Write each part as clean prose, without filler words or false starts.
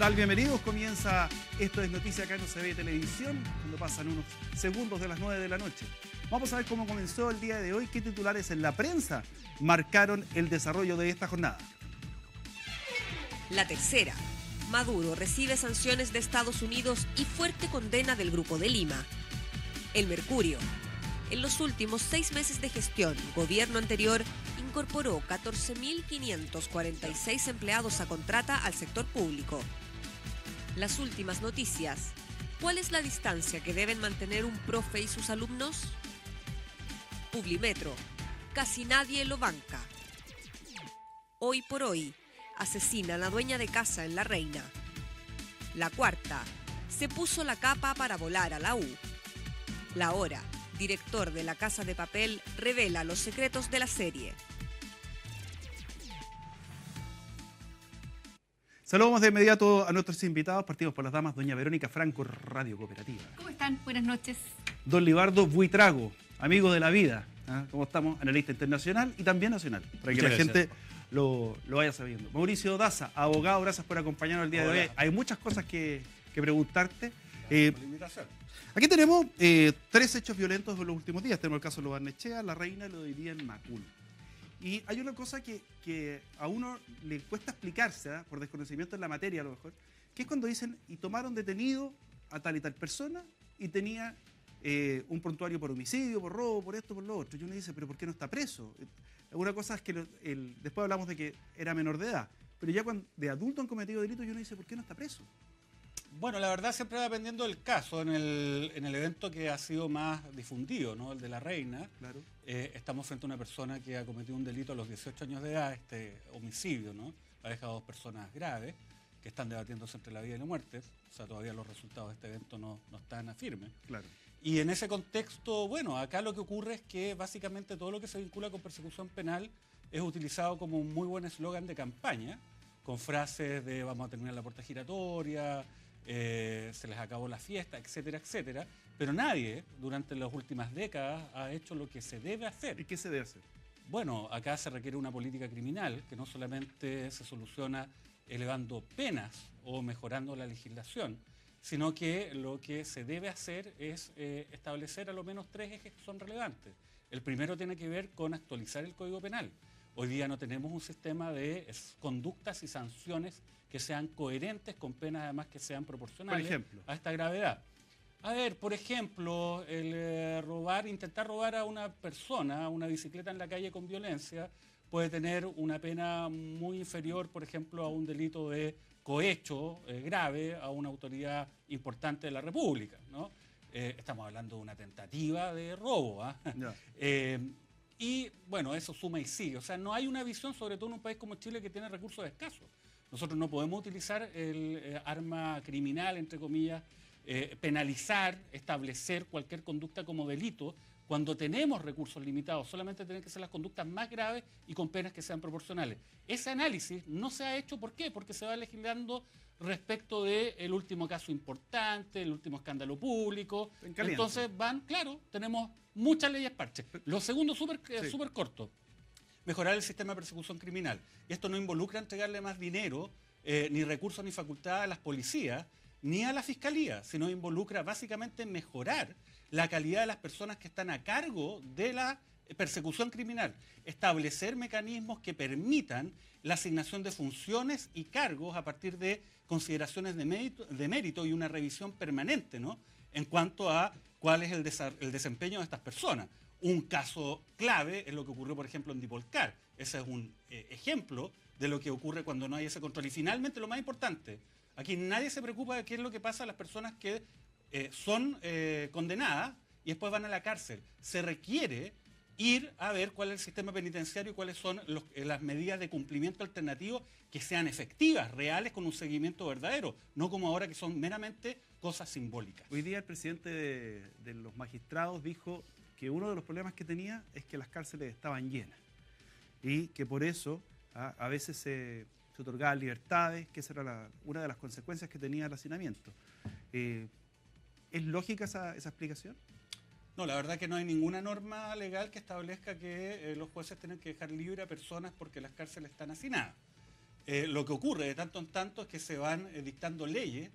tal? Bienvenidos. Comienza Esto es Noticia acá en UCB Televisión, cuando pasan unos segundos de las 9 de la noche. Vamos a ver cómo comenzó el día de hoy, qué titulares en la prensa marcaron el desarrollo de esta jornada. La tercera. Maduro recibe sanciones de Estados Unidos y fuerte condena del Grupo de Lima. El Mercurio. En los últimos 6 meses de gestión, gobierno anterior incorporó 14.546 empleados a contrata al sector público. Las últimas noticias. ¿Cuál es la distancia que deben mantener un profe y sus alumnos? Publimetro. Casi nadie lo banca. Hoy por hoy, asesina a la dueña de casa en La Reina. La cuarta. Se puso la capa para volar a la U. La Hora. Director de La Casa de Papel revela los secretos de la serie. Saludamos de inmediato a nuestros invitados, partimos por las damas, doña Verónica Franco, Radio Cooperativa. ¿Cómo están? Buenas noches. Don Libardo Buitrago, amigo de la vida, ¿eh? ¿Cómo estamos? Analista internacional y también nacional, para que la gente lo vaya sabiendo. Mauricio Daza, abogado, gracias por acompañarnos el día de hoy. Hay muchas cosas que preguntarte. Gracias por la invitación. Aquí tenemos 3 hechos violentos de los últimos días. Tenemos el caso de Lo Barnechea, La Reina y lo de hoy día en Macul. Y hay una cosa que a uno le cuesta explicarse, ¿eh? Por desconocimiento en la materia a lo mejor, que es cuando dicen, y tomaron detenido a tal y tal persona y tenía un prontuario por homicidio, por robo, por esto, por lo otro. Y uno dice, pero ¿por qué no está preso? Una cosa es que después hablamos de que era menor de edad, pero ya cuando de adulto han cometido delitos, y uno dice, ¿por qué no está preso? Bueno, la verdad siempre va dependiendo del caso. En el evento que ha sido más difundido, ¿no? El de La Reina, Claro. Estamos frente a una persona que ha cometido un delito a los 18 años de edad, homicidio, ¿no? Ha dejado a 2 personas graves que están debatiéndose entre la vida y la muerte. O sea, todavía los resultados de este evento no están a firme. Claro. Y en ese contexto, bueno, acá lo que ocurre es que básicamente todo lo que se vincula con persecución penal es utilizado como un muy buen eslogan de campaña, con frases de vamos a terminar la puerta giratoria, se les acabó la fiesta, etcétera, etcétera. Pero nadie durante las últimas décadas ha hecho lo que se debe hacer. ¿Y qué se debe hacer? Bueno, acá se requiere una política criminal que no solamente se soluciona elevando penas o mejorando la legislación, sino que lo que se debe hacer es establecer a lo menos 3 ejes que son relevantes. El primero tiene que ver con actualizar el Código Penal. Hoy día no tenemos un sistema de conductas y sanciones que sean coherentes con penas además que sean proporcionales a esta gravedad. A ver, por ejemplo, el intentar robar a una persona, una bicicleta en la calle con violencia, puede tener una pena muy inferior, por ejemplo, a un delito de cohecho grave a una autoridad importante de la República, ¿no? Estamos hablando de una tentativa de robo, ¿eh? Ya. Y bueno, eso suma y sigue. O sea, no hay una visión, sobre todo en un país como Chile que tiene recursos escasos. Nosotros no podemos utilizar el arma criminal, entre comillas, penalizar, establecer cualquier conducta como delito cuando tenemos recursos limitados. Solamente tienen que ser las conductas más graves y con penas que sean proporcionales. Ese análisis no se ha hecho, ¿por qué? Porque se va legislando respecto del último caso importante, el último escándalo público. Entonces claro, tenemos muchas leyes parches. Lo segundo, súper corto, mejorar el sistema de persecución criminal. Y esto no involucra entregarle más dinero, ni recursos ni facultades a las policías, ni a la fiscalía, sino involucra básicamente mejorar la calidad de las personas que están a cargo de la persecución criminal. Establecer mecanismos que permitan la asignación de funciones y cargos a partir de consideraciones de mérito y una revisión permanente, ¿no? En cuanto a cuál es el desempeño de estas personas. Un caso clave es lo que ocurrió, por ejemplo, en Dipolcar. Ese es un ejemplo de lo que ocurre cuando no hay ese control. Y finalmente, lo más importante, aquí nadie se preocupa de qué es lo que pasa a las personas que son condenadas y después van a la cárcel. Se requiere ir a ver cuál es el sistema penitenciario y cuáles son las medidas de cumplimiento alternativo que sean efectivas, reales, con un seguimiento verdadero, no como ahora que son meramente cosas simbólicas. Hoy día el presidente de los magistrados dijo que uno de los problemas que tenía es que las cárceles estaban llenas y que por eso a veces se otorgaban libertades, que esa era una de las consecuencias que tenía el hacinamiento. ¿Es lógica esa explicación? No, la verdad que no hay ninguna norma legal que establezca que los jueces tienen que dejar libre a personas porque las cárceles están hacinadas. lo que ocurre de tanto en tanto es que se van dictando leyes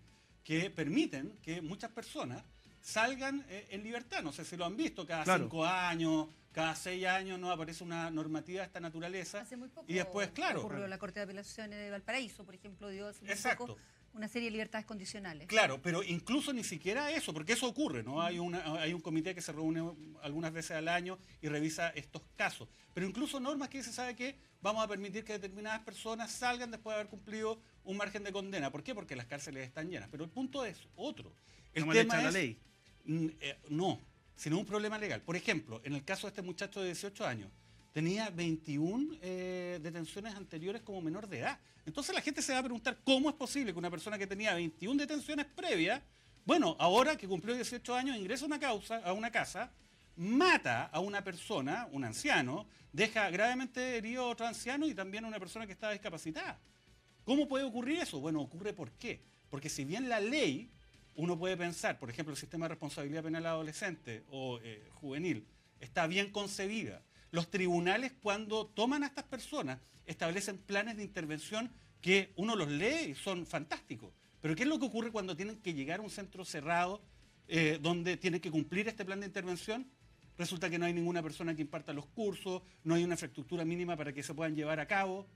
que permiten que muchas personas salgan en libertad. No sé si lo han visto, cada 5 años, cada 6 años no aparece una normativa de esta naturaleza. Hace muy poco y después, claro. ocurrió la Corte de Apelaciones de Valparaíso, por ejemplo, dio hace muy Exacto. poco una serie de libertades condicionales. Claro, pero incluso ni siquiera eso, porque eso ocurre, ¿no? Hay un comité que se reúne algunas veces al año y revisa estos casos. Pero incluso normas que se sabe que vamos a permitir que determinadas personas salgan después de haber cumplido un margen de condena. ¿Por qué? Porque las cárceles están llenas. Pero el punto es otro. El tema es, la ley. No, sino un problema legal. Por ejemplo, en el caso de este muchacho de 18 años, tenía 21 detenciones anteriores como menor de edad. Entonces la gente se va a preguntar cómo es posible que una persona que tenía 21 detenciones previas, bueno, ahora que cumplió 18 años, ingresa a una casa, mata a una persona, un anciano, deja gravemente herido a otro anciano y también a una persona que está discapacitada. ¿Cómo puede ocurrir eso? Bueno, ocurre ¿por qué? Porque si bien la ley, uno puede pensar, por ejemplo, el sistema de responsabilidad penal adolescente o juvenil, está bien concebida, los tribunales cuando toman a estas personas establecen planes de intervención que uno los lee y son fantásticos. Pero ¿qué es lo que ocurre cuando tienen que llegar a un centro cerrado donde tienen que cumplir este plan de intervención? Resulta que no hay ninguna persona que imparta los cursos, no hay una infraestructura mínima para que se puedan llevar a cabo.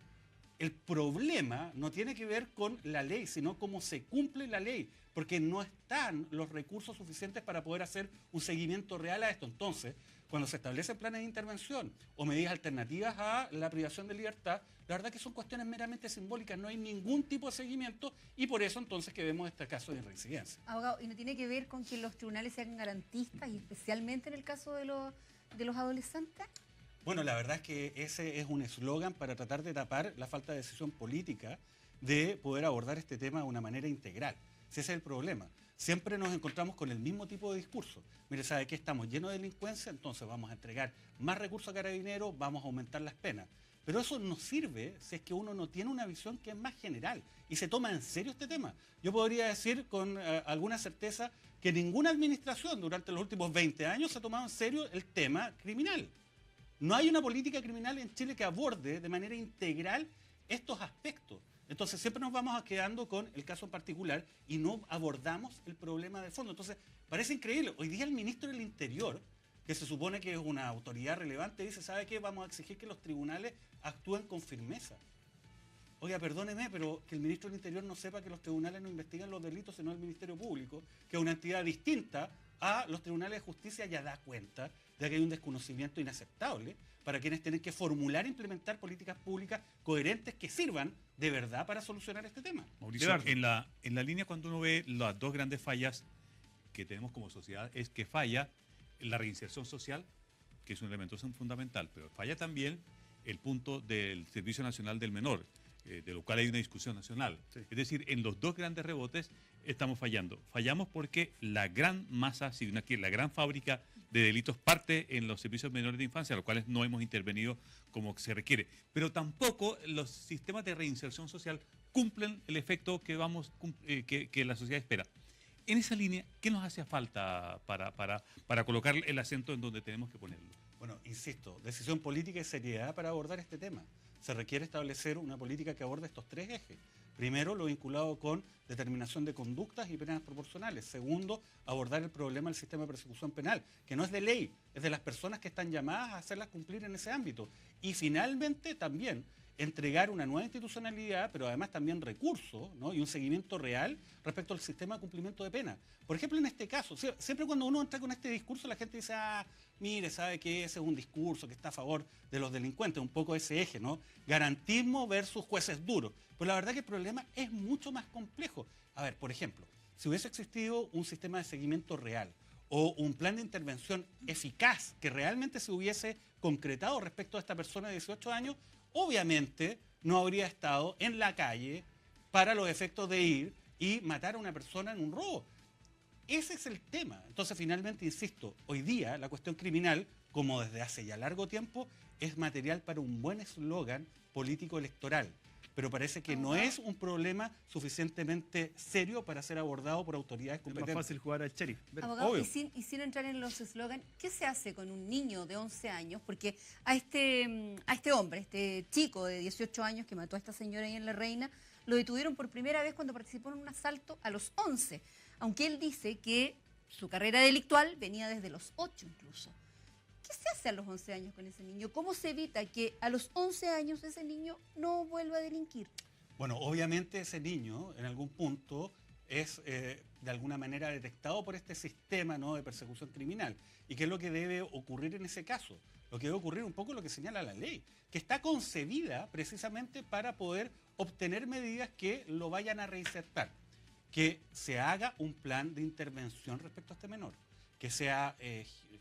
El problema no tiene que ver con la ley, sino cómo se cumple la ley, porque no están los recursos suficientes para poder hacer un seguimiento real a esto. Entonces, cuando se establecen planes de intervención o medidas alternativas a la privación de libertad, la verdad que son cuestiones meramente simbólicas, no hay ningún tipo de seguimiento y por eso entonces que vemos este caso de reincidencia. Abogado, ¿y no tiene que ver con que los tribunales sean garantistas y especialmente en el caso de los adolescentes? Bueno, la verdad es que ese es un eslogan para tratar de tapar la falta de decisión política de poder abordar este tema de una manera integral. Ese es el problema. Siempre nos encontramos con el mismo tipo de discurso. Mire, ¿sabe qué? Estamos llenos de delincuencia, entonces vamos a entregar más recursos a Carabineros, vamos a aumentar las penas. Pero eso no sirve si es que uno no tiene una visión que es más general y se toma en serio este tema. Yo podría decir con alguna certeza que ninguna administración durante los últimos 20 años se ha tomado en serio el tema criminal. No hay una política criminal en Chile que aborde de manera integral estos aspectos. Entonces siempre nos vamos quedando con el caso en particular y no abordamos el problema de fondo. Entonces parece increíble. Hoy día el ministro del Interior, que se supone que es una autoridad relevante, dice, ¿sabe qué? Vamos a exigir que los tribunales actúen con firmeza. Oiga, perdóneme, pero que el ministro del Interior no sepa que los tribunales no investigan los delitos, sino el Ministerio Público, que es una entidad distinta a los tribunales de justicia, ya da cuenta de que hay un desconocimiento inaceptable para quienes tienen que formular e implementar políticas públicas coherentes que sirvan de verdad para solucionar este tema. Mauricio, en la línea cuando uno ve las dos grandes fallas que tenemos como sociedad es que falla la reinserción social, que es un elemento fundamental, pero falla también el punto del Servicio Nacional del Menor, de lo cual hay una discusión nacional. Sí. Es decir, en los dos grandes rebotes estamos fallando. Fallamos porque la gran masa, la gran fábrica de delitos parte en los servicios menores de infancia, a los cuales no hemos intervenido como se requiere. Pero tampoco los sistemas de reinserción social cumplen el efecto que que la sociedad espera. En esa línea, ¿qué nos hace falta para colocar el acento en donde tenemos que ponerlo? Bueno, insisto, decisión política y seriedad para abordar este tema. Se requiere establecer una política que aborde estos tres ejes. Primero, lo vinculado con determinación de conductas y penas proporcionales. Segundo, abordar el problema del sistema de persecución penal, que no es de ley, es de las personas que están llamadas a hacerlas cumplir en ese ámbito. Y finalmente, también entregar una nueva institucionalidad, pero además también recursos, ¿no? Y un seguimiento real respecto al sistema de cumplimiento de pena. Por ejemplo, en este caso, siempre cuando uno entra con este discurso, la gente dice, mire, sabe que ese es un discurso que está a favor de los delincuentes, un poco ese eje, ¿no? Garantismo versus jueces duros. Pero la verdad que el problema es mucho más complejo. A ver, por ejemplo, si hubiese existido un sistema de seguimiento real o un plan de intervención eficaz que realmente se hubiese concretado respecto a esta persona de 18 años, obviamente no habría estado en la calle para los efectos de ir y matar a una persona en un robo. Ese es el tema. Entonces, finalmente, insisto, hoy día la cuestión criminal, como desde hace ya largo tiempo, es material para un buen eslogan político electoral. pero parece que no Abogado. es un problema suficientemente serio para ser abordado por autoridades Es más competentes. fácil jugar al sheriff. Abogado, Obvio. y sin entrar en los eslogans, ¿qué se hace con un niño de 11 años? Porque a este hombre, este chico de 18 años que mató a esta señora ahí en La Reina, lo detuvieron por primera vez cuando participó en un asalto a los 11, aunque él dice que su carrera delictual venía desde los 8 incluso. ¿Qué se hace a los 11 años con ese niño? ¿Cómo se evita que a los 11 años ese niño no vuelva a delinquir? Bueno, obviamente ese niño en algún punto es de alguna manera detectado por este sistema, ¿no?, de persecución criminal. ¿Y qué es lo que debe ocurrir en ese caso? Lo que debe ocurrir un poco lo que señala la ley, que está concebida precisamente para poder obtener medidas que lo vayan a reinsertar. Que se haga un plan de intervención respecto a este menor, que sea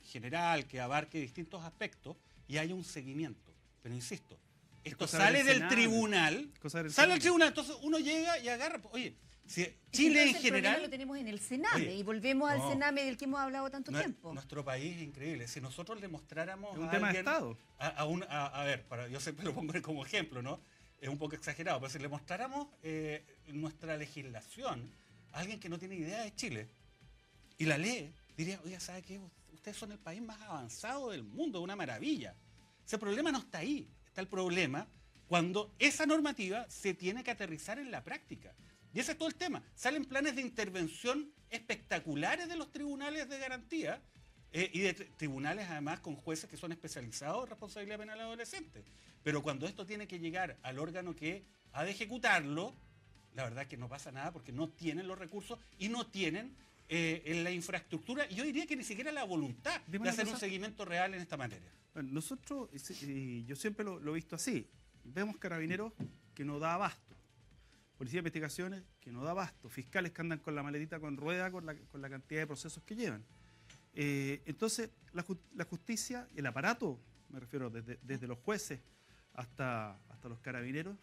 general, que abarque distintos aspectos y haya un seguimiento. Pero insisto, esto cosa sale del del Senado. tribunal, Cosa del sale Senado. del tribunal, entonces uno llega y agarra, oye, si Es que Chile en entonces el problema general... lo tenemos en el Sename Oye, y volvemos al no. Sename del que hemos hablado tanto tiempo. Nuestro país es increíble. Si nosotros le mostráramos Es un a tema de alguien, Estado. a ver, yo siempre lo pongo como ejemplo, ¿no? Es un poco exagerado, pero si le mostráramos nuestra legislación a alguien que no tiene idea de Chile y la lee, diría, oye, ¿sabe qué? Ustedes son el país más avanzado del mundo, una maravilla. Ese problema no está ahí. Está el problema cuando esa normativa se tiene que aterrizar en la práctica. Y ese es todo el tema. Salen planes de intervención espectaculares de los tribunales de garantía y de tribunales además con jueces que son especializados en responsabilidad penal adolescente. Pero cuando esto tiene que llegar al órgano que ha de ejecutarlo, la verdad es que no pasa nada porque no tienen los recursos y no tienen la infraestructura y yo diría que ni siquiera la voluntad Dime de una hacer cosa. un seguimiento real en esta materia. Bueno, nosotros, yo siempre lo he visto así. Vemos carabineros que no da abasto. Policía de investigaciones que no da abasto. Fiscales que andan con la maletita con rueda con la cantidad de procesos que llevan. Entonces, la justicia, el aparato, me refiero desde los jueces hasta los carabineros,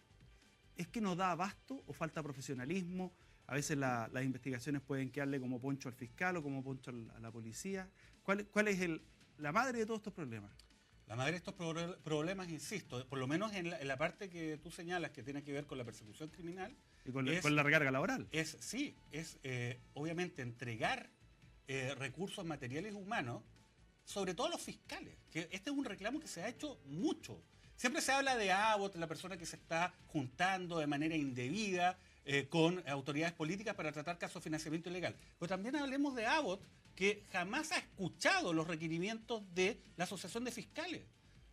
es que no da abasto o falta profesionalismo. A veces las investigaciones pueden quedarle como poncho al fiscal o como poncho a la policía. ¿Cuál es la madre de todos estos problemas? La madre de estos problemas, insisto, por lo menos en la parte que tú señalas que tiene que ver con la persecución criminal, Y con la recarga laboral. es obviamente entregar recursos materiales humanos, sobre todo a los fiscales, que este es un reclamo que se ha hecho mucho. Siempre se habla de Abbott, la persona que se está juntando de manera indebida con autoridades políticas para tratar casos de financiamiento ilegal. Pero también hablemos de Abbott, que jamás ha escuchado los requerimientos de la Asociación de Fiscales.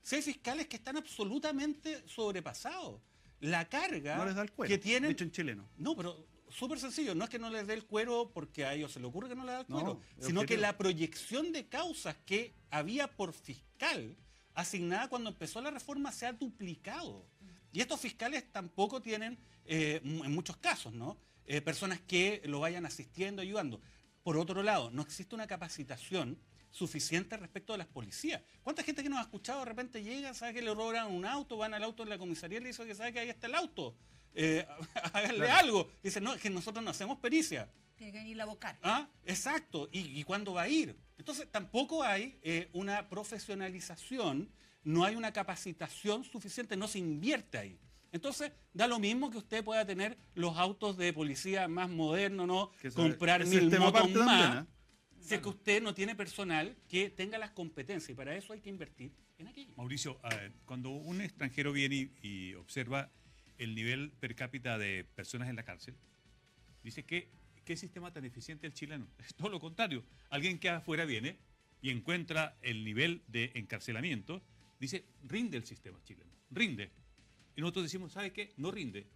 Si hay fiscales que están absolutamente sobrepasados. La carga No les da el cuero, que tienen... dicho en chileno. No, pero súper sencillo. No es que no les dé el cuero porque a ellos se les ocurre que no les da el No, cuero, es sino que objetivo. la proyección de causas que había por fiscal asignada cuando empezó la reforma se ha duplicado. Y estos fiscales tampoco tienen, en muchos casos, ¿no? Personas que lo vayan asistiendo, ayudando. Por otro lado, no existe una capacitación suficiente respecto de las policías. ¿Cuánta gente que nos ha escuchado de repente llega, sabe que le roban un auto, van al auto en la comisaría y le dicen que sabe que ahí está el auto? Háganle algo. Dice, no, es que nosotros no hacemos pericia. Tiene que venir la vocal. ¿Ah? Exacto. ¿Y cuándo va a ir? Entonces, tampoco hay una profesionalización, no hay una capacitación suficiente, no se invierte ahí. Entonces, da lo mismo que usted pueda tener los autos de policía más modernos, ¿no? Que eso Comprar es el 1000 tema motos aparte más. también, ¿eh? Si es que usted no tiene personal que tenga las competencias y para eso hay que invertir en aquello. Mauricio, cuando un extranjero viene y observa el nivel per cápita de personas en la cárcel, dice que ¿qué sistema tan eficiente el chileno? Es todo lo contrario. Alguien que afuera viene y encuentra el nivel de encarcelamiento, dice, rinde el sistema chileno, rinde. Y nosotros decimos, ¿sabe qué? No rinde,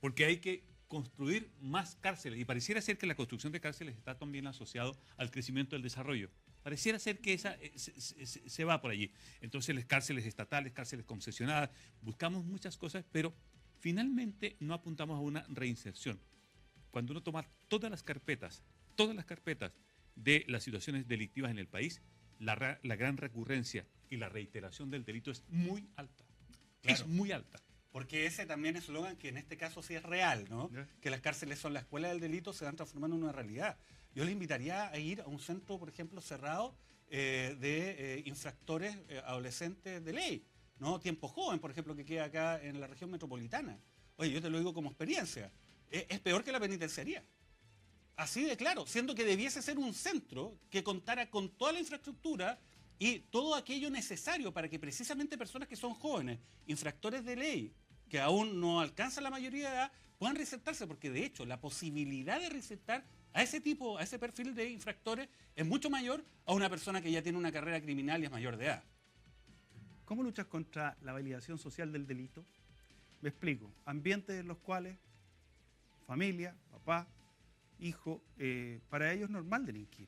porque hay que construir más cárceles. Y pareciera ser que la construcción de cárceles está también asociado al crecimiento del desarrollo. Pareciera ser que esa se va por allí. Entonces, las cárceles estatales, cárceles concesionadas, buscamos muchas cosas, pero finalmente no apuntamos a una reinserción. Cuando uno toma todas las carpetas de las situaciones delictivas en el país, la gran recurrencia y la reiteración del delito es muy alta. Claro. Es muy alta. Porque ese también es eslogan que en este caso sí es real, ¿no? Ya. Que las cárceles son la escuela del delito, se van transformando en una realidad. Yo les invitaría a ir a un centro, por ejemplo, cerrado de infractores adolescentes de ley, ¿no? Tiempo Joven, por ejemplo, que queda acá en la región metropolitana. Oye, yo te lo digo como experiencia, es peor que la penitenciaría. Así de claro, siendo que debiese ser un centro que contara con toda la infraestructura y todo aquello necesario para que precisamente personas que son jóvenes, infractores de ley, que aún no alcanzan la mayoría de edad, puedan reinsertarse, porque de hecho la posibilidad de reinsertar a ese tipo, a ese perfil de infractores, es mucho mayor a una persona que ya tiene una carrera criminal y es mayor de edad. ¿Cómo luchas contra la validación social del delito? Me explico. Ambientes en los cuales familia, papá, hijo, para ellos es normal delinquir.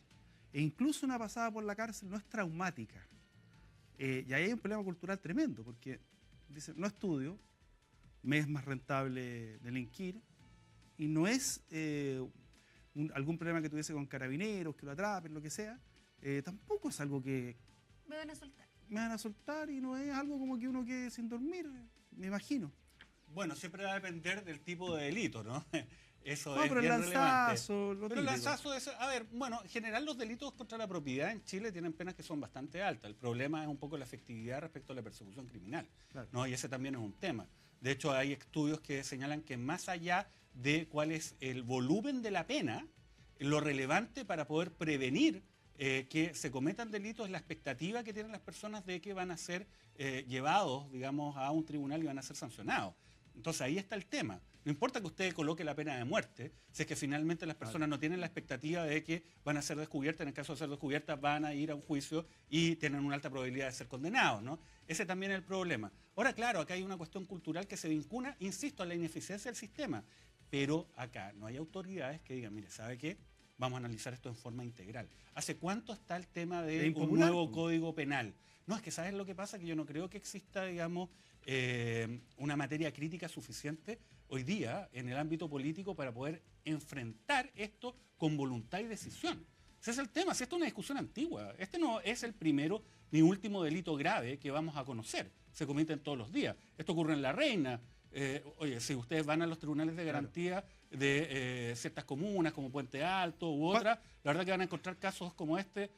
E incluso una pasada por la cárcel no es traumática. Y ahí hay un problema cultural tremendo, porque dicen, no estudio, me es más rentable delinquir, y no es algún problema que tuviese con carabineros, que lo atrapen, lo que sea, tampoco es algo que Me van a soltar. me van a soltar, y no es algo como que uno quede sin dormir, me imagino. Bueno, siempre va a depender del tipo de delito, ¿no? Eso No, es pero el bien relevante. lanzazo, lo Pero el típico. lanzazo es, a ver, bueno, en general los delitos contra la propiedad en Chile tienen penas que son bastante altas. El problema es un poco la efectividad respecto a la persecución criminal, Claro. ¿no? Y ese también es un tema. De hecho, hay estudios que señalan que más allá de cuál es el volumen de la pena, lo relevante para poder prevenir que se cometan delitos es la expectativa que tienen las personas de que van a ser llevados, digamos, a un tribunal y van a ser sancionados. Entonces ahí está el tema. No importa que usted coloque la pena de muerte, si es que finalmente las personas no tienen la expectativa de que van a ser descubiertas, en el caso de ser descubiertas van a ir a un juicio y tienen una alta probabilidad de ser condenados, ¿no? Ese también es el problema. Ahora, claro, acá hay una cuestión cultural que se vincula, insisto, a la ineficiencia del sistema, pero acá no hay autoridades que digan, mire, ¿sabe qué? Vamos a analizar esto en forma integral. ¿Hace cuánto está el tema Es de un impopular, nuevo pues. código penal? No, es que ¿sabes lo que pasa? Que yo no creo que exista, digamos, una materia crítica suficiente hoy día en el ámbito político para poder enfrentar esto con voluntad y decisión. Ese es el tema, si esto es una discusión antigua. Este no es el primero ni último delito grave que vamos a conocer. Se cometen todos los días. Esto ocurre en La Reina. Oye, si ustedes van a los tribunales de garantía de ciertas comunas como Puente Alto u otras, la verdad que van a encontrar casos como este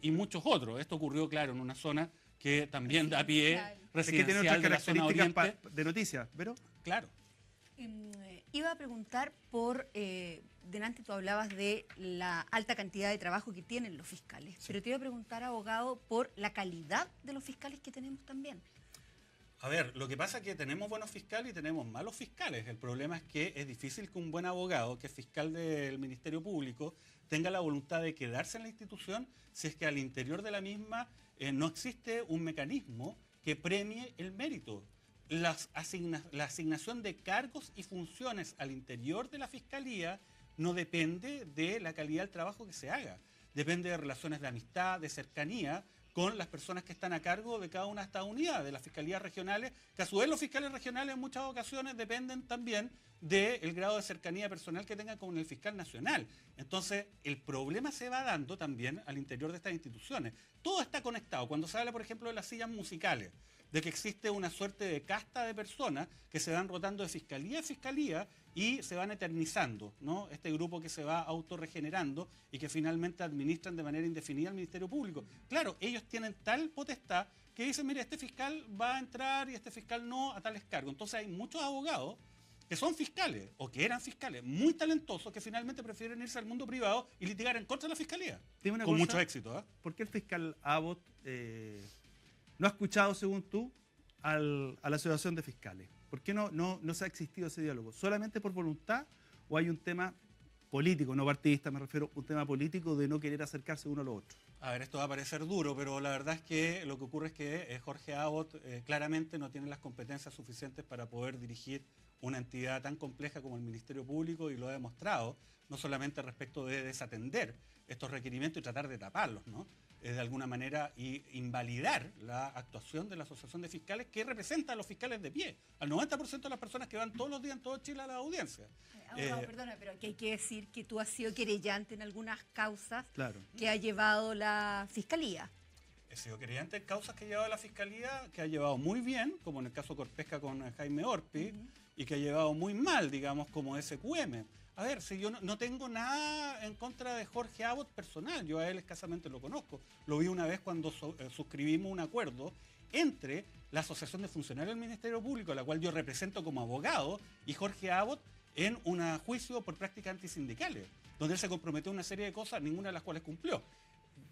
y muchos otros. Esto ocurrió, claro, en una zona que también da pie Es que tiene residencial otras de la zona características oriente. de noticias, pero Claro. Iba a preguntar por, delante tú hablabas de la alta cantidad de trabajo que tienen los fiscales, pero te iba a preguntar, abogado, por la calidad de los fiscales que tenemos también. A ver, lo que pasa es que tenemos buenos fiscales y tenemos malos fiscales. El problema es que es difícil que un buen abogado, que es fiscal del Ministerio Público, tenga la voluntad de quedarse en la institución si es que al interior de la misma no existe un mecanismo que premie el mérito. La asignación de cargos y funciones al interior de la Fiscalía no depende de la calidad del trabajo que se haga. Depende de relaciones de amistad, de cercanía con las personas que están a cargo de cada una de estas unidades, de las fiscalías regionales, que a su vez los fiscales regionales en muchas ocasiones dependen también del grado de cercanía personal que tengan con el fiscal nacional. Entonces, el problema se va dando también al interior de estas instituciones. Todo está conectado. Cuando se habla, por ejemplo, de las sillas musicales, de que existe una suerte de casta de personas que se van rotando de fiscalía a fiscalía y se van eternizando, ¿no? Este grupo que se va autorregenerando y que finalmente administran de manera indefinida el Ministerio Público. Claro, ellos tienen tal potestad que dicen, mire, este fiscal va a entrar y este fiscal no a tales cargos. Entonces hay muchos abogados que son fiscales o que eran fiscales muy talentosos que finalmente prefieren irse al mundo privado y litigar en contra de la fiscalía. dime una Con cosa, mucho éxito, ¿eh? ¿por qué el fiscal Abbott no ha escuchado, según tú, a la asociación de fiscales? ¿Por qué no se ha existido ese diálogo? ¿Solamente por voluntad o hay un tema político, no partidista, me refiero, un tema político de no querer acercarse uno a lo otro? A ver, esto va a parecer duro, pero la verdad es que lo que ocurre es que Jorge Abbott claramente no tiene las competencias suficientes para poder dirigir una entidad tan compleja como el Ministerio Público y lo ha demostrado, no solamente respecto de desatender estos requerimientos y tratar de taparlos, ¿no? De alguna manera y invalidar la actuación de la Asociación de Fiscales que representa a los fiscales de pie, al 90% de las personas que van todos los días en todo Chile a la audiencia. Abogado, perdona, pero que hay que decir que tú has sido querellante en algunas causas Claro. que ha llevado la Fiscalía. He sido querellante en causas que ha llevado la Fiscalía, que ha llevado muy bien, como en el caso Corpesca con Jaime Orpi, y que ha llevado muy mal, digamos, como SQM. A ver, si yo no tengo nada en contra de Jorge Abbott personal, yo a él escasamente lo conozco. Lo vi una vez cuando suscribimos un acuerdo entre la Asociación de Funcionarios del Ministerio Público, la cual yo represento como abogado, y Jorge Abbott en un juicio por prácticas antisindicales, donde él se comprometió a una serie de cosas, ninguna de las cuales cumplió.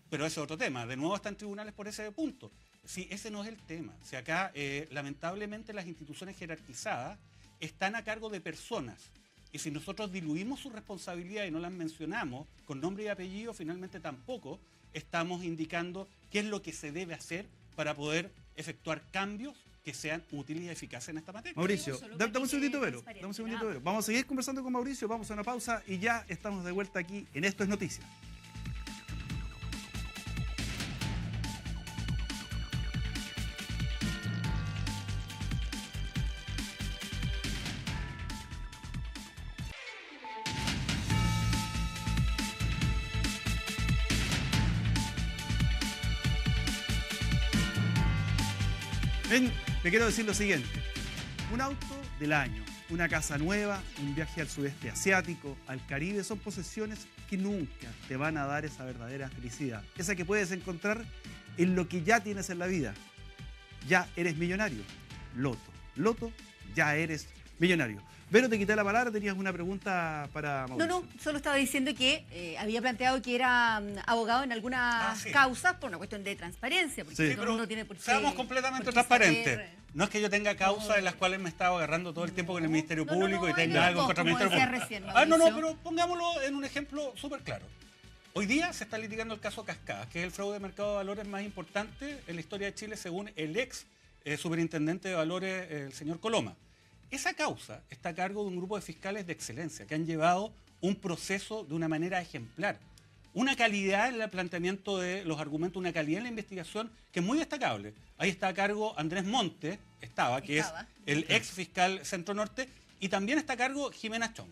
Pero ese es otro tema. De nuevo está en tribunales por ese punto. Sí, ese no es el tema. Si acá, lamentablemente, las instituciones jerarquizadas están a cargo de personas. Y si nosotros diluimos su responsabilidad y no las mencionamos con nombre y apellido, finalmente tampoco estamos indicando qué es lo que se debe hacer para poder efectuar cambios que sean útiles y eficaces en esta materia. Mauricio, Solo dame un segundito, Vero. transparente, Dame un segundito, nada. Vero. Vamos a seguir conversando con Mauricio, vamos a una pausa y ya estamos de vuelta aquí en Esto es Noticias. Ven, le quiero decir lo siguiente. Un auto del año, una casa nueva, un viaje al sudeste asiático, al Caribe, son posesiones que nunca te van a dar esa verdadera felicidad. Esa que puedes encontrar en lo que ya tienes en la vida. Ya eres millonario. Loto. Loto, ya eres millonario. Vero, te quité la palabra, tenías una pregunta para Mauricio. No, solo estaba diciendo que había planteado que era abogado en algunas sí. causas por una cuestión de transparencia, porque Sí. todo el mundo tiene por qué... Seamos completamente por qué transparentes. saber- No es que yo tenga causas en las cuales me estaba agarrando todo el tiempo con el Ministerio Público y tenga no, algo no, contra el como Ministerio decía Público. recién, No, Mauricio. pero pongámoslo en un ejemplo súper claro. Hoy día se está litigando el caso Cascadas, que es el fraude de mercado de valores más importante en la historia de Chile, según el ex superintendente de valores, el señor Coloma. Esa causa está a cargo de un grupo de fiscales de excelencia que han llevado un proceso de una manera ejemplar. Una calidad en el planteamiento de los argumentos, una calidad en la investigación que es muy destacable. Ahí está a cargo Andrés Montes, que es el ex fiscal Centro Norte, y también está a cargo Jimena Chong.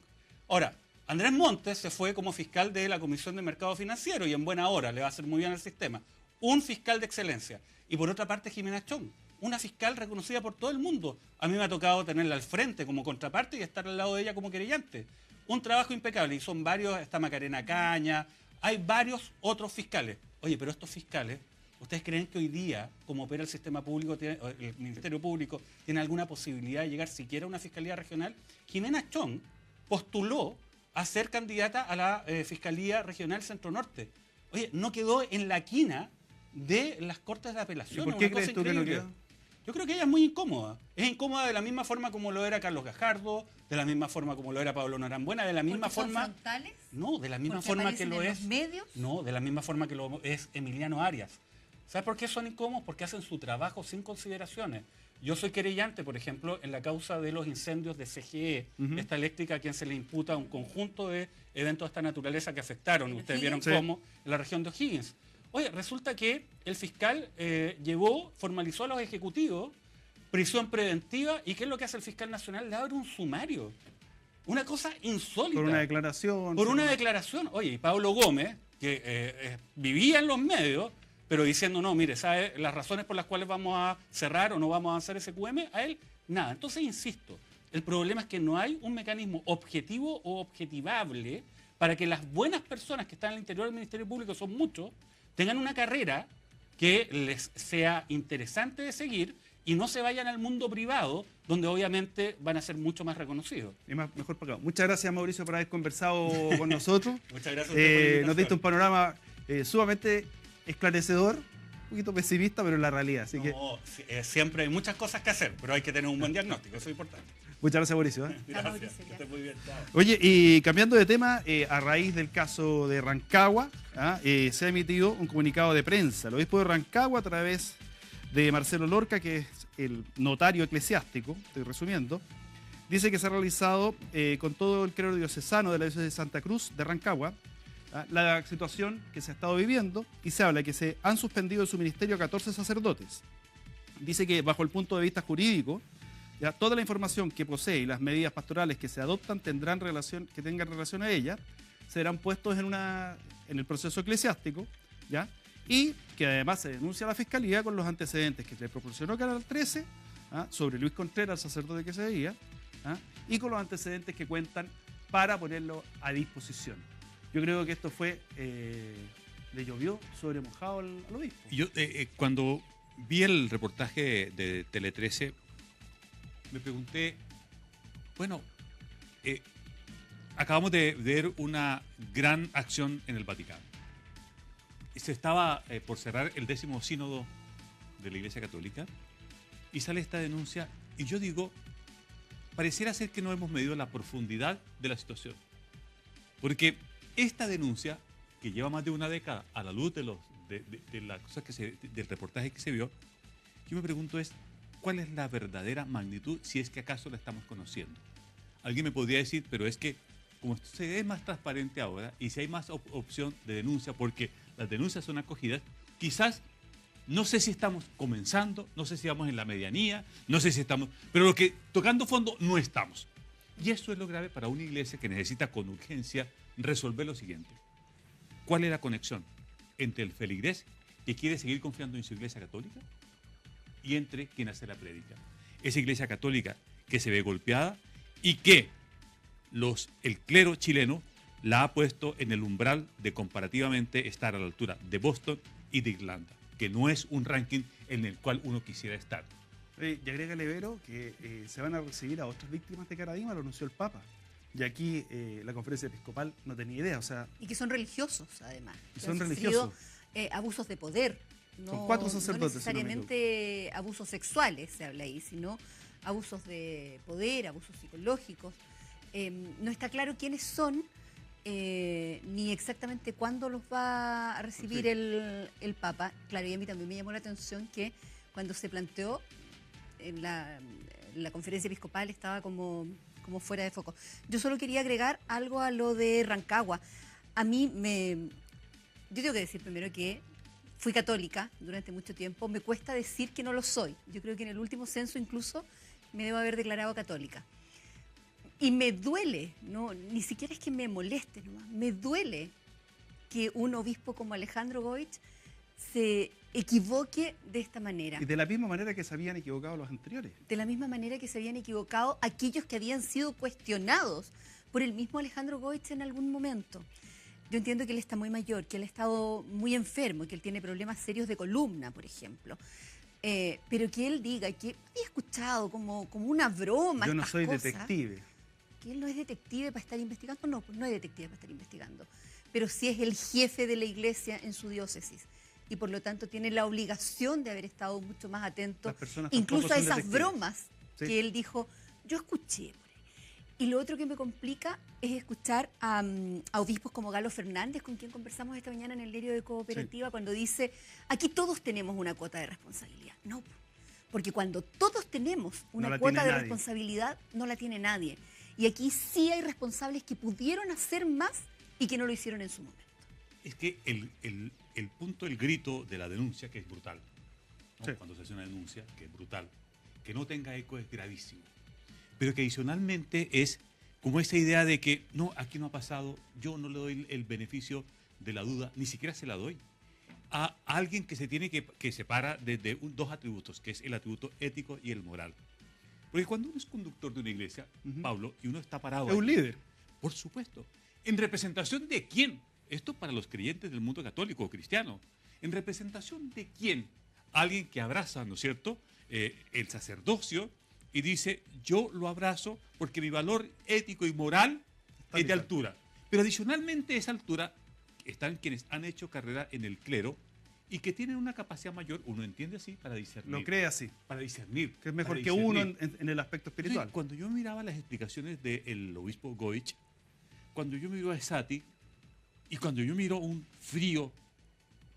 Ahora, Andrés Montes se fue como fiscal de la Comisión de Mercado Financiero y en buena hora le va a hacer muy bien al sistema. Un fiscal de excelencia. Y por otra parte, Jimena Chong, una fiscal reconocida por todo el mundo. A mí me ha tocado tenerla al frente como contraparte y estar al lado de ella como querellante. Un trabajo impecable. Y son varios, está Macarena Caña, hay varios otros fiscales. Oye, pero estos fiscales, ¿ustedes creen que hoy día, como opera el sistema público, el Ministerio Público, tiene alguna posibilidad de llegar siquiera a una fiscalía regional? Jimena Chong postuló a ser candidata a la Fiscalía Regional Centro Norte. Oye, no quedó en la quina de las Cortes de Apelación. ¿Y por es qué una cosa crees tú que no increíble. quedó? Yo creo que ella es muy incómoda. Es incómoda de la misma forma como lo era Carlos Gajardo, de la misma forma como lo era Pablo Norambuena, de la misma ¿Porque son forma... frontales? No, de la misma ¿Porque forma que aparecen lo en es... los medios? No, de la misma forma que lo es Emiliano Arias. ¿Sabes por qué son incómodos? Porque hacen su trabajo sin consideraciones. Yo soy querellante, por ejemplo, en la causa de los incendios de CGE, esta eléctrica a quien se le imputa un conjunto de eventos de esta naturaleza que afectaron, ¿En ustedes vieron O'Higgins? cómo, en la región de O'Higgins. Oye, resulta que el fiscal formalizó a los ejecutivos prisión preventiva, ¿y qué es lo que hace el fiscal nacional? Le abre un sumario. Una cosa insólita. Por una declaración. Por una declaración. Oye, y Pablo Gómez, que vivía en los medios, pero diciendo, no, mire, ¿sabe las razones por las cuales vamos a cerrar o no vamos a avanzar ese QM? A él, nada. Entonces, insisto, el problema es que no hay un mecanismo objetivo o objetivable para que las buenas personas que están al interior del Ministerio Público, son muchos, tengan una carrera que les sea interesante de seguir y no se vayan al mundo privado, donde obviamente van a ser mucho más reconocidos. Y mejor pagado. Muchas gracias, Mauricio, por haber conversado con nosotros. Muchas gracias a usted por la invitación. Nos diste un panorama sumamente esclarecedor, un poquito pesimista, pero en la realidad. Así que No, siempre hay muchas cosas que hacer, pero hay que tener un buen diagnóstico, eso es importante. muchas graces, Mauricio. Gracias, Mauricio, que esté muy bien. Chao. Oye, y cambiando de tema, a raíz del caso de Rancagua, se ha emitido un comunicado de prensa. El obispo de Rancagua, a través de Marcelo Lorca, que es el notario eclesiástico, estoy resumiendo, dice que se ha realizado con todo el clero diocesano de la diócesis de Santa Cruz de Rancagua la situación que se ha estado viviendo, y se habla que se han suspendido de su ministerio 14 sacerdotes. Dice que bajo el punto de vista jurídico, ya, toda la información que posee y las medidas pastorales que se adoptan tengan relación a ella, serán puestos en el proceso eclesiástico, ¿ya? Y que además se denuncia a la Fiscalía con los antecedentes que le proporcionó Canal 13 sobre Luis Contreras, el sacerdote que se veía, y con los antecedentes que cuentan para ponerlo a disposición. Yo creo que esto fue, le llovió sobre mojado al obispo. Yo, cuando vi el reportaje de Tele 13, me pregunté, bueno, acabamos de ver una gran acción en el Vaticano. Se estaba por cerrar el 10º sínodo de la Iglesia Católica y sale esta denuncia y yo digo, pareciera ser que no hemos medido la profundidad de la situación. Porque esta denuncia, que lleva más de una década a la luz de las cosas del reportaje que se vio, yo me pregunto ¿cuál es la verdadera magnitud si es que acaso la estamos conociendo? Alguien me podría decir, pero es que como se es más transparente ahora y si hay más opción de denuncia, porque las denuncias son acogidas, quizás, no sé si estamos comenzando, no sé si vamos en la medianía, no sé si estamos, pero tocando fondo no estamos. Y eso es lo grave para una iglesia que necesita con urgencia resolver lo siguiente. ¿Cuál es la conexión entre el feligrés que quiere seguir confiando en su iglesia católica y entre quien hace la prédica? Esa iglesia católica que se ve golpeada y que el clero chileno la ha puesto en el umbral de comparativamente estar a la altura de Boston y de Irlanda, que no es un ranking en el cual uno quisiera estar. Y agrégale, Vero, que se van a recibir a otras víctimas de Caradima, lo anunció el Papa. Y aquí la conferencia episcopal no tenía idea, o sea... Y que son religiosos, además. Son religiosos. Abusos de poder. Son 4 sacerdotes. No necesariamente abusos sexuales, se habla ahí, sino abusos de poder, abusos psicológicos. No está claro quiénes son, ni exactamente cuándo los va a recibir el Papa. Claro, y a mí también me llamó la atención que cuando se planteó en la conferencia episcopal estaba como fuera de foco. Yo solo quería agregar algo a lo de Rancagua. Yo tengo que decir primero que fui católica durante mucho tiempo. Me cuesta decir que no lo soy. Yo creo que en el último censo incluso me debo haber declarado católica. Y me duele, ni siquiera es que me moleste, me duele que un obispo como Alejandro Goich se equivoque de esta manera. Y de la misma manera que se habían equivocado los anteriores. De la misma manera que se habían equivocado aquellos que habían sido cuestionados por el mismo Alejandro Goich en algún momento. Yo entiendo que él está muy mayor, que él ha estado muy enfermo, que él tiene problemas serios de columna, por ejemplo. Pero que él diga que había escuchado como una broma. Yo no soy cosas, detective. Que él no es detective para estar investigando. No, pues no es detective para estar investigando. Pero sí es el jefe de la iglesia en su diócesis. Y por lo tanto tiene la obligación de haber estado mucho más atento, incluso a esas bromas que él dijo, yo escuché. Y lo otro que me complica es escuchar a obispos como Galo Fernández, con quien conversamos esta mañana en el diario de Cooperativa, cuando dice, aquí todos tenemos una cuota de responsabilidad. No, porque cuando todos tenemos una cuota de responsabilidad, no la tiene nadie. Y aquí sí hay responsables que pudieron hacer más y que no lo hicieron en su momento. Es que el punto, el grito de la denuncia, que es brutal, ¿no? Sí. Cuando se hace una denuncia, que es brutal, que no tenga eco es gravísimo. Pero que adicionalmente es como esa idea de que, no, aquí no ha pasado, yo no le doy el beneficio de la duda, ni siquiera se la doy a alguien que se tiene que separa de dos atributos, que es el atributo ético y el moral. Porque cuando uno es conductor de una iglesia, Pablo, y uno está parado... Es un líder. Por supuesto. ¿En representación de quién? Esto para los creyentes del mundo católico o cristiano. ¿En representación de quién? Alguien que abraza, ¿no es cierto?, el sacerdocio y dice, yo lo abrazo porque mi valor ético y moral es de altura. Pero adicionalmente a esa altura están quienes han hecho carrera en el clero y que tienen una capacidad mayor, uno entiende así, para discernir. Lo cree así. Para discernir. Que es mejor que uno en el aspecto espiritual. Entonces, cuando yo miraba las explicaciones del obispo Goich, cuando yo miro a Esati y cuando yo miro un frío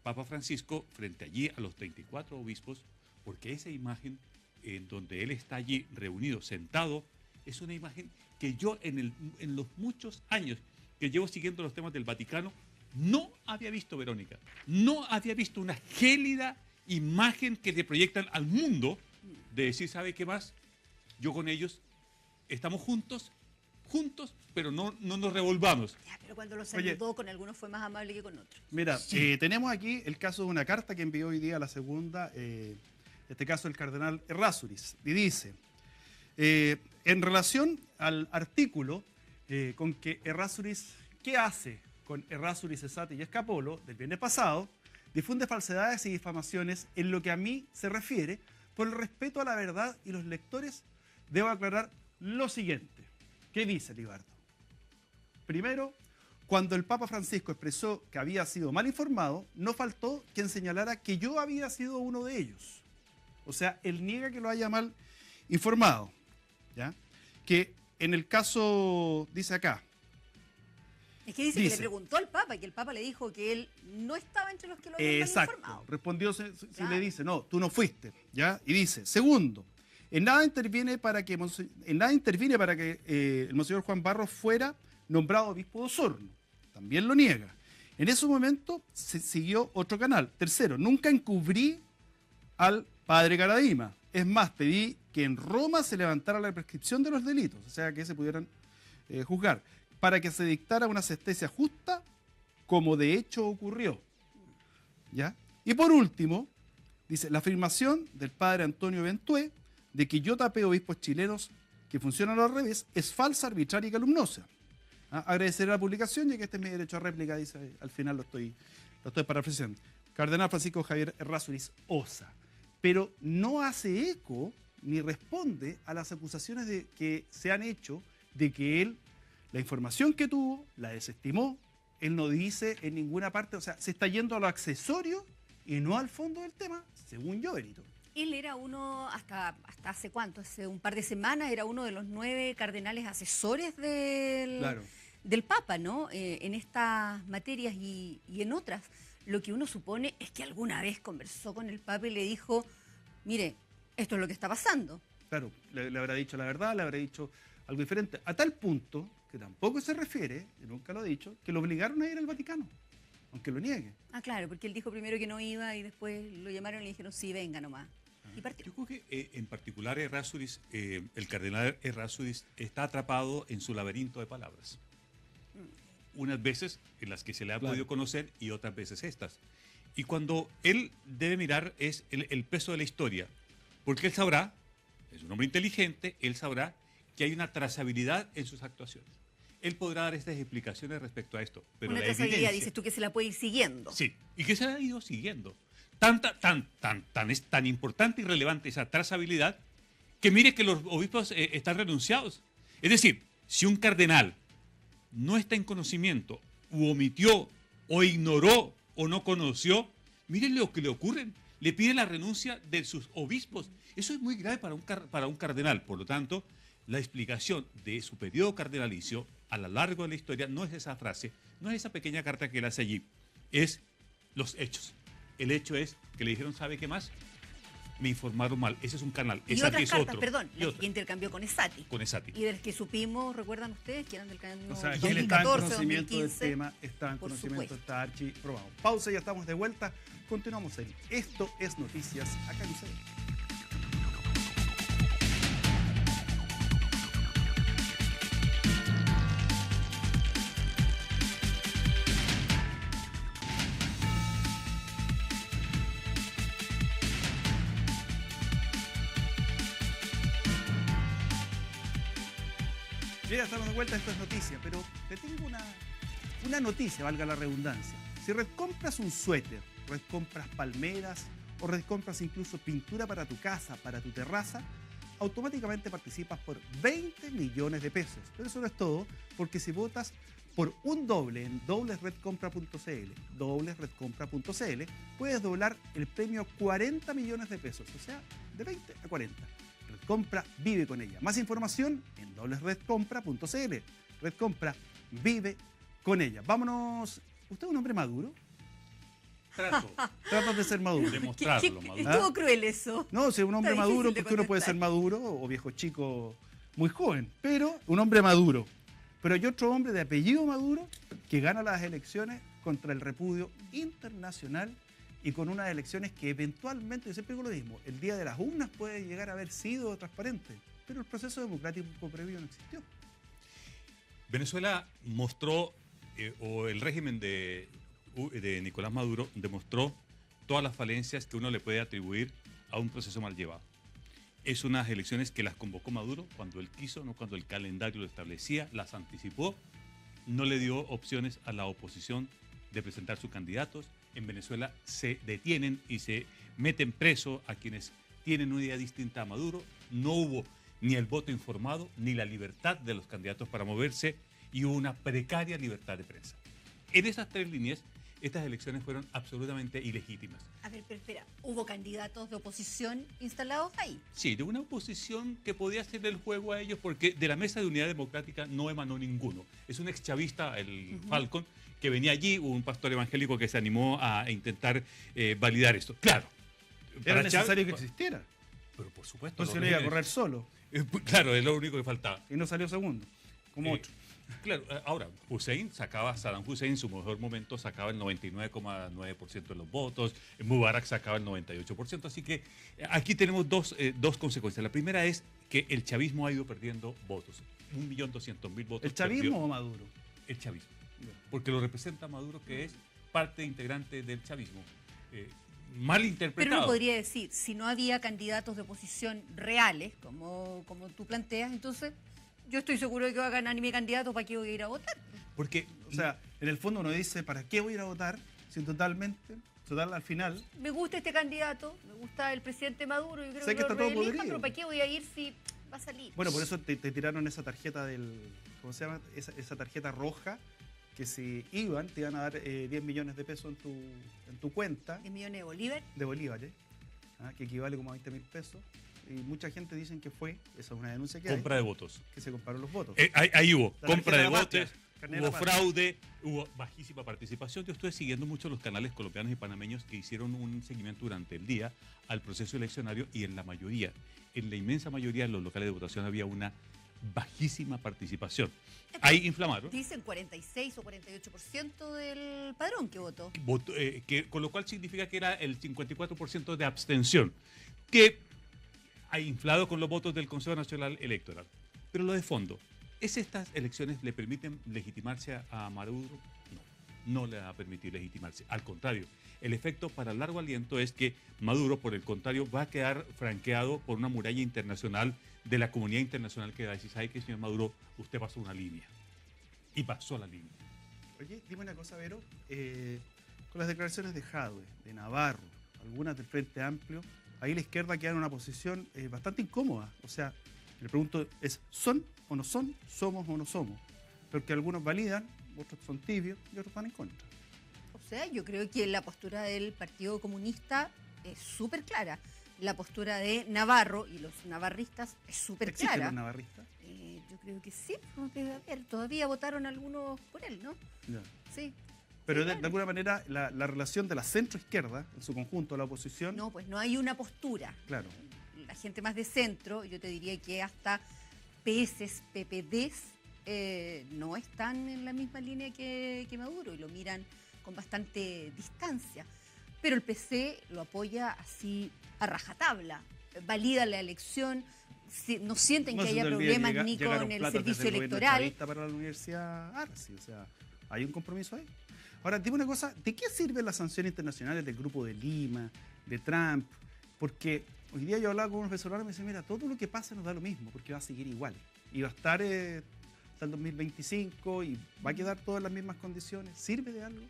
Papa Francisco frente allí a los 34 obispos, porque esa imagen en donde él está allí reunido, sentado, es una imagen que yo en los muchos años que llevo siguiendo los temas del Vaticano, no había visto, Verónica, no había visto una gélida imagen que le proyectan al mundo de decir, ¿sabe qué más? Yo con ellos estamos juntos, pero no nos revolvamos. Ya, pero cuando los saludó con algunos fue más amable que con otros. Mira, sí. Tenemos aquí el caso de una carta que envió hoy día la segunda, en este caso el cardenal Errázuriz, y dice, en relación al artículo con que Errázuriz, ¿qué hace con Errázuriz, Esati y Escapolo del viernes pasado? difunde falsedades y difamaciones en lo que a mí se refiere. Por el respeto a la verdad y los lectores, debo aclarar lo siguiente. ¿Qué dice Libardo? Primero, cuando el Papa Francisco expresó que había sido mal informado, no faltó quien señalara que yo había sido uno de ellos. O sea, él niega que lo haya mal informado. ¿Ya? Que en el caso, dice acá. Es que dice que le preguntó al Papa y que el Papa le dijo que él no estaba entre los que lo habían mal informado. Respondió si Claro. le dice, no, tú no fuiste. ¿Ya? Y dice, segundo, en nada interviene para que el monseñor Juan Barros fuera nombrado obispo de Osorno. También lo niega. En ese momento se siguió otro canal. Tercero, nunca encubrí al padre Caradima. Es más, pedí que en Roma se levantara la prescripción de los delitos, o sea, que se pudieran juzgar, para que se dictara una sentencia justa, como de hecho ocurrió. ¿Ya? Y por último, dice, la afirmación del padre Antonio Ventué de que yo tapé obispos chilenos que funcionan al revés es falsa, arbitraria y calumnosa. Agradecer la publicación, ya que este es mi derecho a réplica, dice, al final lo estoy parafraseando. Cardenal Francisco Javier Errázuriz Osa. Pero no hace eco ni responde a las acusaciones que se han hecho de que él, la información que tuvo, la desestimó. Él no dice en ninguna parte, o sea, se está yendo a lo accesorio y no al fondo del tema, según yo, Benito. Él era uno, hasta hace cuánto, hace un par de semanas, era uno de los 9 cardenales asesores del Papa, ¿no? En estas materias y en otras. Lo que uno supone es que alguna vez conversó con el Papa y le dijo, mire, esto es lo que está pasando. Claro, le habrá dicho la verdad, le habrá dicho algo diferente. A tal punto, que tampoco se refiere, y nunca lo ha dicho, que lo obligaron a ir al Vaticano, aunque lo niegue. Ah, claro, porque él dijo primero que no iba y después lo llamaron y le dijeron, sí, venga nomás. Y partió. Yo creo que en particular Errázuriz, el cardenal Errázuriz está atrapado en su laberinto de palabras. Unas veces en las que se le ha podido conocer y otras veces estas. Y cuando él debe mirar es el peso de la historia, porque él sabrá, es un hombre inteligente, él sabrá que hay una trazabilidad en sus actuaciones. Él podrá dar estas explicaciones respecto a esto, pero Una la trazabilidad, evidencia, dices tú, que se la puede ir siguiendo. sí, y que se ha ido siguiendo. Es tan importante y relevante esa trazabilidad que mire que los obispos están renunciados. Es decir, si un cardenal no está en conocimiento, u omitió, o ignoró, o no conoció, miren lo que le ocurre. Le pide la renuncia de sus obispos. Eso es muy grave para un cardenal. Por lo tanto, la explicación de su periodo cardenalicio a lo largo de la historia no es esa frase, no es esa pequeña carta que él hace allí, es los hechos. El hecho es que le dijeron, ¿sabe qué más? Me informaron mal. Ese es un canal. Y Esati otras es cartas, otro. perdón, Y las otra, que intercambió con Esati. con Esati. Y de las que supimos, ¿recuerdan ustedes? Que eran del canal O sea, que él está en 2014, conocimiento 2015. del tema, está en por conocimiento, supuesto. está archiprobado. Pausa, ya estamos de vuelta. Continuamos en Esto es Noticias, acá en UCD. Mira, estamos de vuelta, esto es noticia, pero te tengo una noticia, valga la redundancia. Si compras un suéter, compras palmeras o compras incluso pintura para tu casa, para tu terraza, automáticamente participas por 20 millones de pesos. Pero eso no es todo, porque si votas por un doble en doblesredcompra.cl, puedes doblar el premio a 40 millones de pesos, o sea, de 20 a 40. Redcompra vive con ella. Más información en doblesredcompra.cl. Redcompra vive con ella. Vámonos. ¿Usted es un hombre maduro? Trato de ser maduro. Demostrarlo, maduro. Estuvo cruel eso. No, si es un hombre Está difícil maduro, de porque uno puede contestar. ser maduro o viejo chico muy joven, pero un hombre maduro. Pero hay otro hombre de apellido Maduro que gana las elecciones contra el repudio internacional y con unas elecciones que eventualmente, yo siempre digo lo mismo, el día de las urnas puede llegar a haber sido transparente, pero el proceso democrático previo no existió. Venezuela mostró, o el régimen de Nicolás Maduro demostró todas las falencias que uno le puede atribuir a un proceso mal llevado. Es unas elecciones que las convocó Maduro cuando él quiso, no cuando el calendario lo establecía, las anticipó, no le dio opciones a la oposición de presentar sus candidatos, en Venezuela se detienen y se meten preso a quienes tienen una idea distinta a Maduro. No hubo ni el voto informado, ni la libertad de los candidatos para moverse, y hubo una precaria libertad de prensa. En esas tres líneas, estas elecciones fueron absolutamente ilegítimas. A ver, pero espera, ¿hubo candidatos de oposición instalados ahí? Sí, de una oposición que podía hacer el juego a ellos, porque de la Mesa de Unidad Democrática no emanó ninguno. Es un exchavista, el Falcon, que venía allí, hubo un pastor evangélico que se animó a intentar validar esto. Claro. Era para necesario Chávez, que existiera. pero por supuesto. Entonces los no iba a regímenes- correr solo. Claro, es lo único que faltaba. Y no salió segundo, como otro. Claro, ahora, Saddam Hussein en su mejor momento sacaba el 99,9% de los votos, Mubarak sacaba el 98%, así que aquí tenemos dos consecuencias. La primera es que el chavismo ha ido perdiendo votos, 1.200.000 votos. ¿El chavismo perdió o Maduro? el chavismo, porque lo representa Maduro, que es parte integrante del chavismo. Mal Pero interpretado. uno podría decir, si no había candidatos de oposición reales, como tú planteas, entonces yo estoy seguro de que va a ganar mi candidato, ¿para qué voy a ir a votar? Porque, O sea, en el fondo uno dice, ¿para qué voy a ir a votar? Si total, al final, Me gusta este candidato, me gusta el presidente Maduro, yo creo Sé que que lo está todo reelija, podrido. pero ¿para qué voy a ir si va a salir? bueno, por eso te tiraron esa tarjeta ¿cómo se llama? Esa tarjeta roja, que si iban, te iban a dar 10 millones de pesos en tu cuenta 10 millones de bolívares. de bolívares, que equivale como a 20.000 pesos. Y mucha gente dicen que esa es una denuncia que compra hay, de votos. que se compraron los votos. Ahí hubo La compra tarjeta de de la patria, votos, carnet de hubo la patria. fraude, hubo bajísima participación. Yo estuve siguiendo mucho los canales colombianos y panameños que hicieron un seguimiento durante el día al proceso eleccionario, y en la inmensa mayoría de los locales de votación había una bajísima participación. Ahí inflamaron, Dicen 46 o 48% del padrón que votó. con lo cual significa que era el 54% de abstención, que ha inflado con los votos del Consejo Nacional Electoral. Pero lo de fondo, ¿es estas elecciones le permiten legitimarse a Maduro? No le va a permitir legitimarse. Al contrario, el efecto para largo aliento es que Maduro, por el contrario, va a quedar franqueado por una muralla internacional de la comunidad internacional, que va a decir, ¿sabe qué, señor Maduro? Usted pasó una línea. Y pasó la línea. Oye, dime una cosa, Vero. Con las declaraciones de Jadwe, de Navarro, algunas del Frente Amplio, ahí la izquierda queda en una posición bastante incómoda. O sea, le pregunto, ¿son o no son? ¿Somos o no somos? Porque algunos validan, otros son tibios y otros están en contra. O sea, yo creo que la postura del Partido Comunista es súper clara. La postura de Navarro y los navarristas es súper ¿Existen clara. los navarristas? Yo creo que sí, porque, a ver, todavía votaron algunos por él, ¿no? Ya. Sí. Pero Sí, de claro. alguna manera la relación de la centroizquierda, en su conjunto, la oposición, No, pues no hay una postura. claro. La gente más de centro, yo te diría que hasta PS, PPDs, no están en la misma línea que Maduro y lo miran con bastante distancia. Pero el PC lo apoya así a rajatabla, valida la elección, no sienten No que se haya te olvide, problemas ni llegaron con el platas servicio desde gobierno electoral. chavista para la Universidad Arce, o sea, hay un compromiso ahí. Ahora, dime una cosa, ¿de qué sirven las sanciones internacionales del Grupo de Lima, de Trump? Porque hoy día yo hablaba con unos venezolanos y me dicen, mira, todo lo que pasa nos da lo mismo, porque va a seguir igual. Y va a estar hasta el 2025 y va a quedar todas las mismas condiciones. ¿Sirve de algo?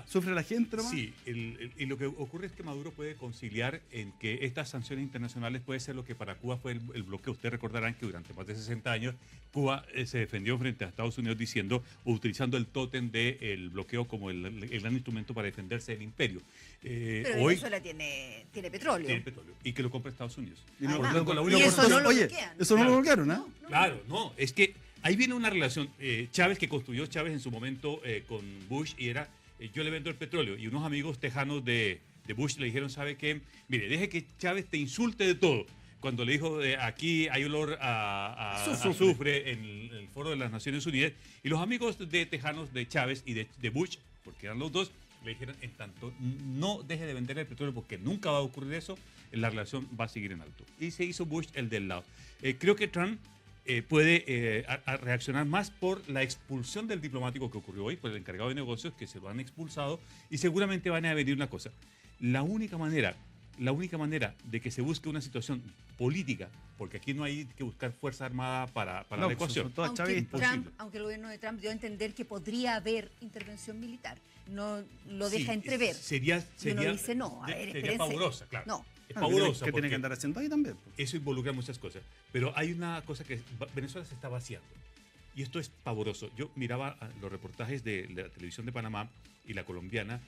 ¿Sufre la gente nomás? Sí, y lo que ocurre es que Maduro puede conciliar en que estas sanciones internacionales puede ser lo que para Cuba fue el bloqueo. Ustedes recordarán que durante más de 60 años Cuba se defendió frente a Estados Unidos diciendo, utilizando el tótem del bloqueo como el gran instrumento para defenderse del imperio. Pero Hoy Venezuela tiene petróleo. tiene petróleo y que lo compra Estados Unidos. Y no- Además, Por lo tanto, la y única eso oportunidad- no lo Oye, bloquean. eso no lo Claro. bloquearon, ¿no? Claro, no, es que ahí viene una relación. Chávez, que construyó Chávez en su momento con Bush, y era, yo le vendo el petróleo, y unos amigos tejanos de Bush le dijeron, ¿sabe qué? Mire, deje que Chávez te insulte de todo. Cuando le dijo, aquí hay olor a azufre en el foro de las Naciones Unidas, y los amigos de tejanos de Chávez y de Bush, porque eran los dos, le dijeron, en tanto no deje de vender el petróleo, porque nunca va a ocurrir eso, la relación va a seguir en alto. Y se hizo Bush el del lado. Creo que Trump puede reaccionar más por la expulsión del diplomático que ocurrió hoy, por el encargado de negocios, que se lo han expulsado, y seguramente van a venir una cosa. La única manera la única manera de que se busque una situación política, porque aquí no hay que buscar fuerza armada para No, la pues, ecuación. son todas Aunque, chavistas. Aunque el gobierno de Trump dio a entender que podría haber intervención militar. No lo Sí, deja entrever. Sería, Y uno dice, no, a ver, sería espérense. pavorosa, claro. No. Es Ah, pavorosa. ¿Qué tiene porque que andar haciendo ahí también? eso involucra muchas cosas. Pero hay una cosa que Venezuela se está vaciando. Y esto es pavoroso. Yo miraba los reportajes de la televisión de Panamá y la colombiana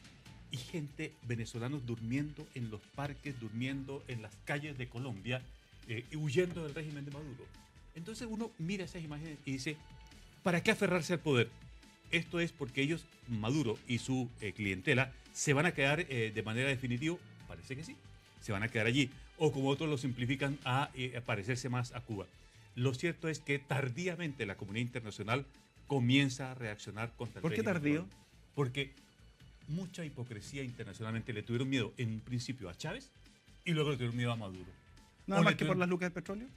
y gente, venezolanos durmiendo en los parques, durmiendo en las calles de Colombia, huyendo del régimen de Maduro. Entonces uno mira esas imágenes y dice, ¿para qué aferrarse al poder? Esto es porque ellos, Maduro y su clientela, se van a quedar de manera definitiva, parece que sí, se van a quedar allí. O como otros lo simplifican, a parecerse más a Cuba. Lo cierto es que tardíamente la comunidad internacional comienza a reaccionar contra el ¿Por qué régimen tardío? cubano. Porque mucha hipocresía internacionalmente le tuvieron miedo en un principio a Chávez y luego le tuvieron miedo a Maduro. Nada O más le que por tuvieron- las lucas de petróleo.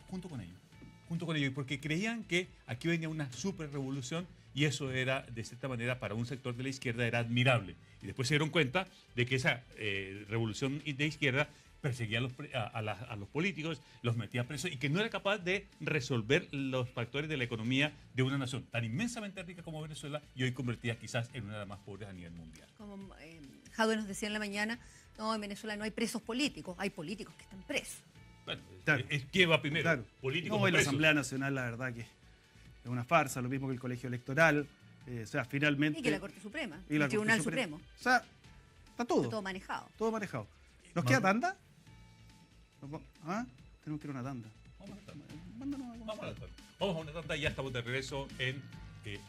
junto con ellos, porque creían que aquí venía una super revolución y eso era, de cierta manera, para un sector de la izquierda era admirable. Y después se dieron cuenta de que esa revolución de izquierda perseguía a los políticos, los metía presos y que no era capaz de resolver los factores de la economía de una nación tan inmensamente rica como Venezuela y hoy convertida quizás en una de las más pobres a nivel mundial. Como Jadwe nos decía en la mañana, no, en Venezuela no hay presos políticos, hay políticos que están presos. Bueno, Claro. ¿quién va primero? Claro. Políticos No, o y la presos. Asamblea Nacional, la verdad que es una farsa, lo mismo que el Colegio Electoral. O sea, finalmente. Y que la Corte Suprema, y la el Tribunal Corte Supremo, O sea, está todo. está todo manejado. Todo manejado. ¿Nos queda tanda? ¿Ah? Tenemos que ir a una tanda. Vamos a la tanda. Mándanos algo. Vamos a la tanda. Vamos a una tanda y ya estamos de regreso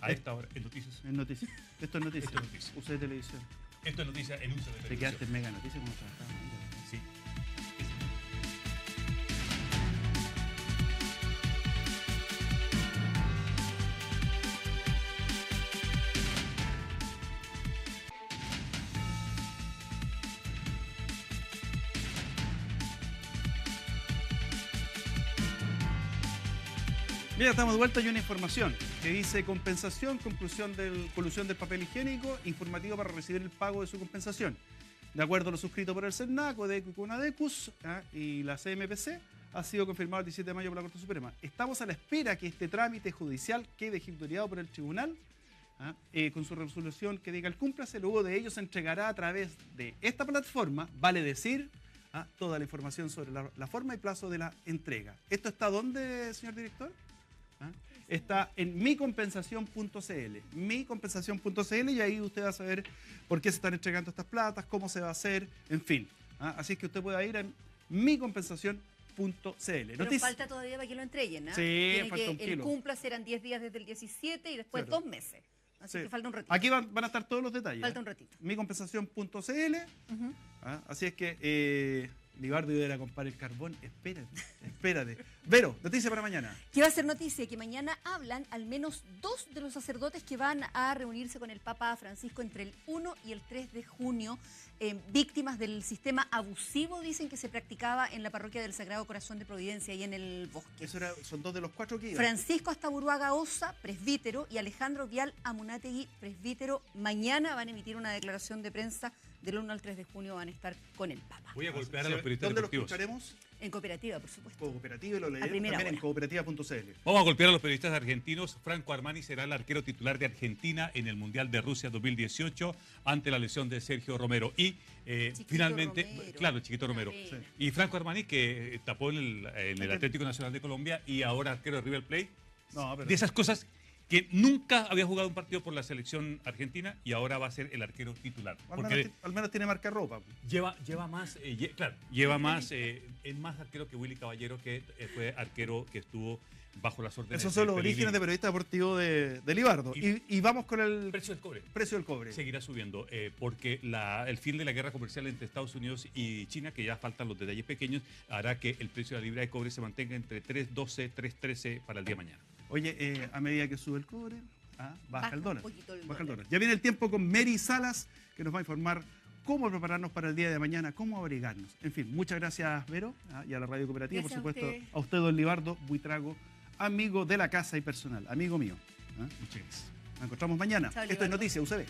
a esta hora en Noticias. En noticias. Esto es noticias. Esto es noticias. Usted de televisión. Esto es Noticias en un de Te televisión. quedaste en Mega Noticias como trabajaba antes. Sí. Mira, estamos de vuelta y una información que dice compensación, colusión del papel higiénico, informativo para recibir el pago de su compensación. De acuerdo a lo suscrito por el CERNAC, Codecu y Conadecus y la CMPC, ha sido confirmado el 17 de mayo por la Corte Suprema. Estamos a la espera que este trámite judicial quede ejecutoriado por el tribunal con su resolución que diga el cúmplase. Luego de ello se entregará a través de esta plataforma, vale decir, toda la información sobre la forma y plazo de la entrega. ¿Esto está dónde, señor director? Está en micompensación.cl, micompensación.cl, y ahí usted va a saber por qué se están entregando estas platas, cómo se va a hacer, en fin. Así es que usted puede ir a micompensación.cl. Pero falta todavía para que lo entreguen, ¿ah? Sí, Tiene falta que, un el kilo. cumpla serán 10 días desde el 17 y después Claro. 2 meses. Así Sí. que falta un ratito. Aquí van a estar todos los detalles. Falta un ratito. Micompensación.cl. Ujú. Así es que Libardo iba a ir a comprar el carbón. Espérate. Vero, noticia para mañana. Que va a ser noticia que mañana hablan al menos 2 de los sacerdotes que van a reunirse con el Papa Francisco entre el 1 y el 3 de junio, víctimas del sistema abusivo, dicen, que se practicaba en la parroquia del Sagrado Corazón de Providencia y en el Bosque. Son 2 de los 4 que iban. Francisco Astaburuaga Osa, presbítero, y Alejandro Vial Amunátegui, presbítero, mañana van a emitir una declaración de prensa. Del 1 al 3 de junio van a estar con el Papa. Voy a golpear a los periodistas ¿Dónde lo deportivos. escucharemos? En cooperativa, por supuesto. Cooperativa, y lo leeremos primera también en hora. cooperativa.cl. Vamos a golpear a los periodistas argentinos. Franco Armani será el arquero titular de Argentina en el Mundial de Rusia 2018 ante la lesión de Sergio Romero. Y finalmente, Romero. claro, Chiquito Romero. Una pena. Y Franco Armani, que tapó en el Atlético Nacional de Colombia y ahora arquero de River Plate. No, pero- De esas cosas que nunca había jugado un partido por la selección argentina y ahora va a ser el arquero titular. Porque Al menos tiene marca ropa. lleva más, lleva más, es más arquero que Willy Caballero, que fue arquero que estuvo bajo las órdenes. Esos son los Pellegrini. orígenes de periodista deportivo de Libardo. Y vamos con el Precio del cobre. precio del cobre. Seguirá subiendo porque el fin de la guerra comercial entre Estados Unidos y China, que ya faltan los detalles pequeños, hará que el precio de la libra de cobre se mantenga entre 3.12, 3.13 para el día de mañana. Oye, a medida que sube el cobre, baja el dólar. un poquito el Baja el dólar. dólar. Ya viene el tiempo con Mary Salas, que nos va a informar cómo prepararnos para el día de mañana, cómo abrigarnos. En fin, muchas gracias, Vero, y a la Radio Cooperativa, Gracias a por supuesto, ustedes. a usted, don Libardo Buitrago, amigo de la casa y personal, amigo mío. Muchas gracias. Nos encontramos mañana. Chao, Esto es Libardo. Noticias UCB.